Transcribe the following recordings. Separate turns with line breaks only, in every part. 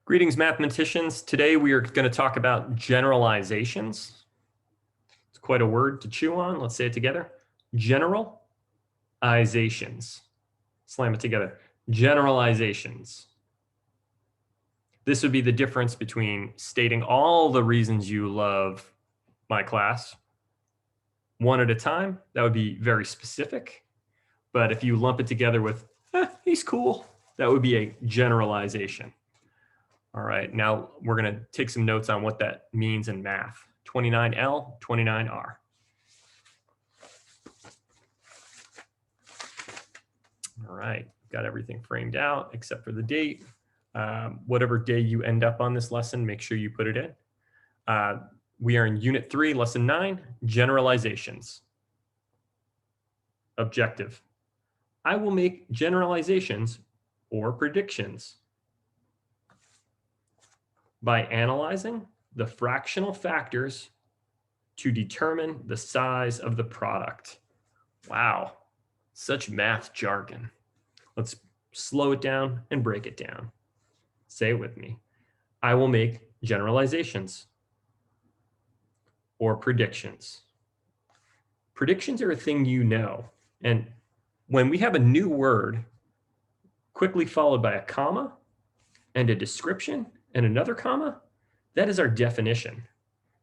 Greetings, mathematicians. Today we are going to talk about generalizations. It's quite a word to chew on. Let's say it together. Generalizations. Slam it together. Generalizations. This would be the difference between stating all the reasons you love my class one at a time. That would be very specific. But if you lump it together with, he's cool, that would be a generalization. All right, now we're going to take some notes on what that means in math. 29L, 29R. All right, got everything framed out except for the date. Whatever day you end up on this lesson, make sure you put it in. We are in Unit 3, Lesson 9, Generalizations. Objective. I will make generalizations or predictions by analyzing the fractional factors to determine the size of the product. Wow, such math jargon. Let's slow it down and break it down. Say it with me. I will make generalizations or predictions. Predictions are a thing you know, and when we have a new word quickly followed by a comma and a description and another comma, that is our definition.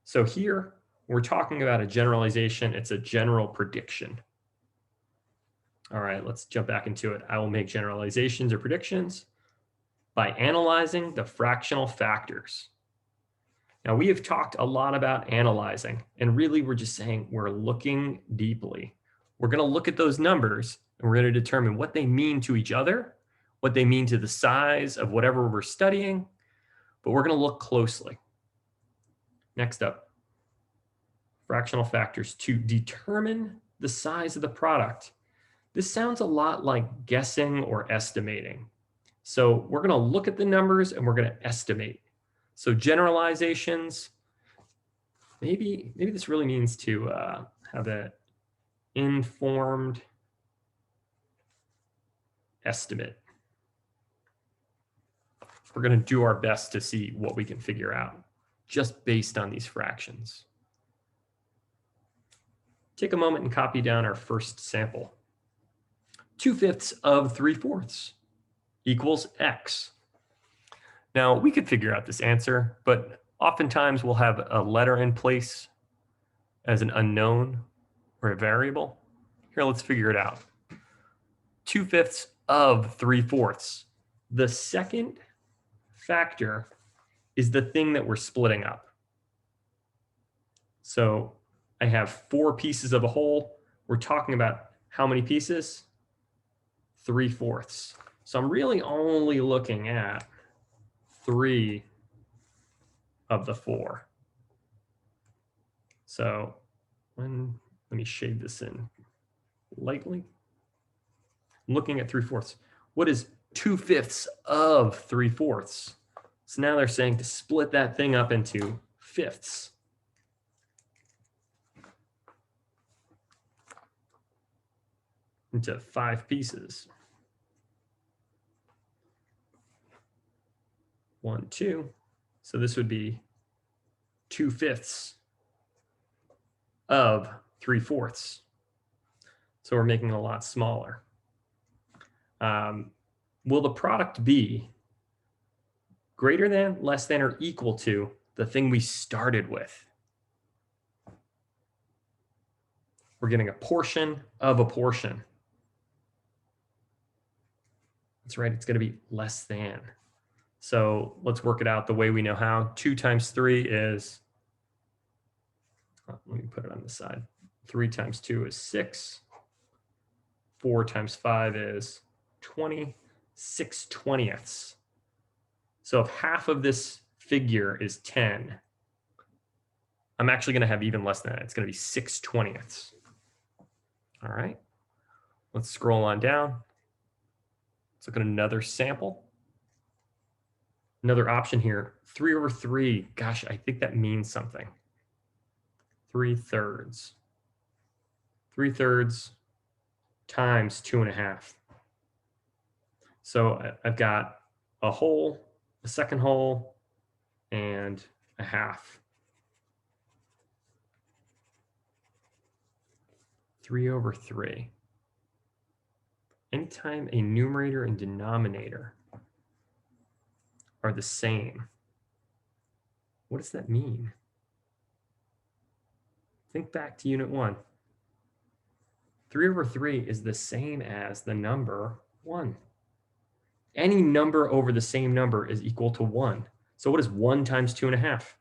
So here we're talking about a generalization. It's a general prediction. All right, let's jump back into it. I will make generalizations or predictions by analyzing the fractional factors. Now, we have talked a lot about analyzing, and really we're just saying we're looking deeply. We're going to look at those numbers and we're going to determine what they mean to each other, what they mean to the size of whatever we're studying, but we're going to look closely. Next up, fractional factors to determine the size of the product. This sounds a lot like guessing or estimating. So we're going to look at the numbers and we're going to estimate. So generalizations, maybe this really means to have an informed estimate. We're going to do our best to see what we can figure out just based on these fractions. Take a moment and copy down our first sample. 2/5 of 3/4 equals X. Now, we could figure out this answer, but oftentimes we'll have a letter in place as an unknown or a variable. Here, let's figure it out. 2/5 of 3/4. The second factor is the thing that we're splitting up. So I have 4 pieces of a whole. We're talking about how many pieces? 3/4. So I'm really only looking at 3 of the 4. So let me shade this in lightly. I'm looking at 3/4. What is 2/5 of 3/4? So now they're saying to split that thing up into fifths. Into 5 pieces. 1, 2. So this would be 2/5 of 3/4. So we're making it a lot smaller. Will the product be greater than, less than, or equal to the thing we started with? We're getting a portion of a portion. That's right, it's going to be less than. So let's work it out the way we know how. 2 times 3 is, let me put it on the side. 3 times 2 is 6. 4 times 5 is 20. 6/20. So if half of this figure is 10, I'm actually going to have even less than that. It's going to be 6/20. All right, let's scroll on down. Let's look at another sample. Another option here, 3/3. Gosh, I think that means something. 3/3. 3/3 times 2.5. So I've got a whole a second whole, and a half. 3/3. Anytime a numerator and denominator are the same, what does that mean? Think back to Unit 1. 3/3 is the same as the number 1. Any number over the same number is equal to 1. So what is 1 times 2.5?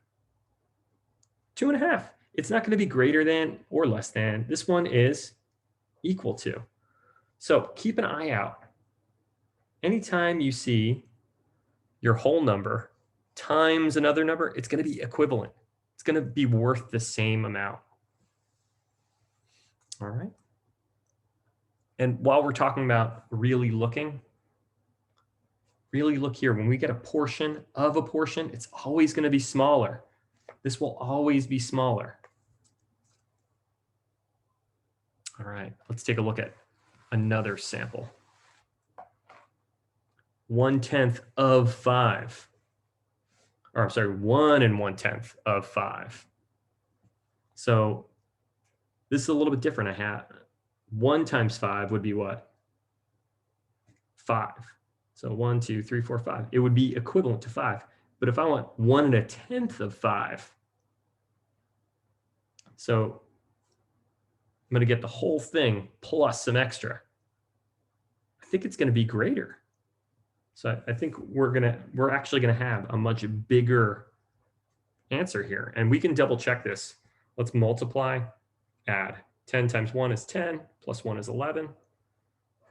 2.5. It's not going to be greater than or less than. This one is equal to. So keep an eye out. Anytime you see your whole number times another number, it's going to be equivalent. It's going to be worth the same amount. All right. And while we're talking about really looking, really look here. When we get a portion of a portion, it's always going to be smaller. This will always be smaller. All right, let's take a look at another sample. 1/10 of 5. Or I'm sorry, 1 1/10 of 5. So this is a little bit different. I have 1 times 5 would be what? 5. So 1, 2, 3, 4, 5. It would be equivalent to 5. But if I want 1 1/10 of 5, so I'm going to get the whole thing plus some extra. I think it's going to be greater. So I think we're actually going to have a much bigger answer here. And we can double check this. Let's multiply, add. 10 times 1 is 10, plus 1 is 11.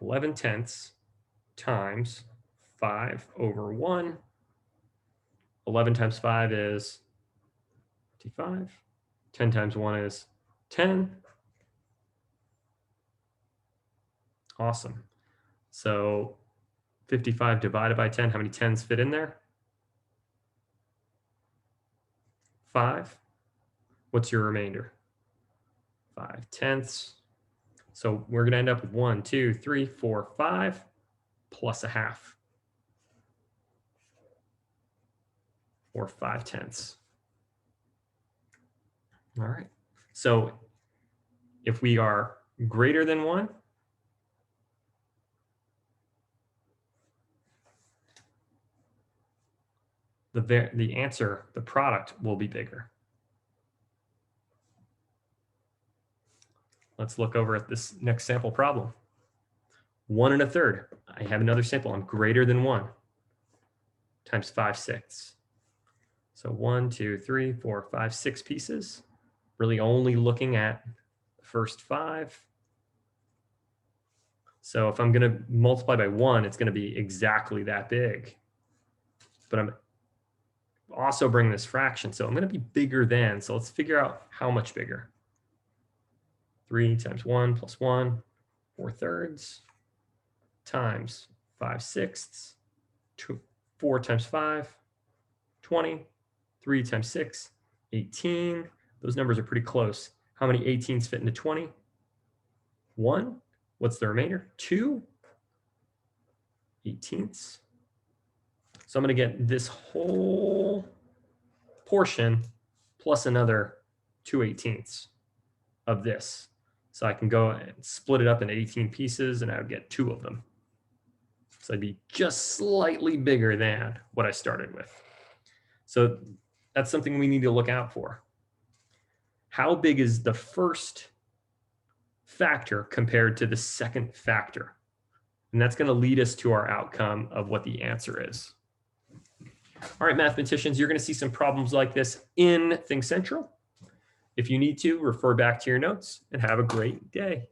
11/10 times 5/1. 11 times 5 is 55. 10 times 1 is 10. Awesome. So 55 divided by 10, how many 10s fit in there? 5. What's your remainder? 5/10. So we're going to end up with 1, 2, 3, 4, 5 plus a half, or 5/10. All right. So if we are greater than 1, the answer, the product, will be bigger. Let's look over at this next sample problem. 1 1/3. I have another sample. I'm greater than 1 times 5/6. So 1, 2, 3, 4, 5, 6 pieces. Really only looking at the first 5. So if I'm going to multiply by 1, it's going to be exactly that big. But I'm also bringing this fraction, so I'm going to be bigger than. So let's figure out how much bigger. 3 times 1 plus 1, 4/3, times 5/6, 4 times 5, 20, 3 times 6, 18. Those numbers are pretty close. How many 18s fit into 20? 1. What's the remainder? 2 18ths. So I'm going to get this whole portion plus another 2 18ths of this. So I can go and split it up into 18 pieces, and I would get 2 of them. So I'd be just slightly bigger than what I started with. So that's something we need to look out for. How big is the first factor compared to the second factor? And that's going to lead us to our outcome of what the answer is. All right, mathematicians, you're going to see some problems like this in Think Central. If you need to, refer back to your notes and have a great day.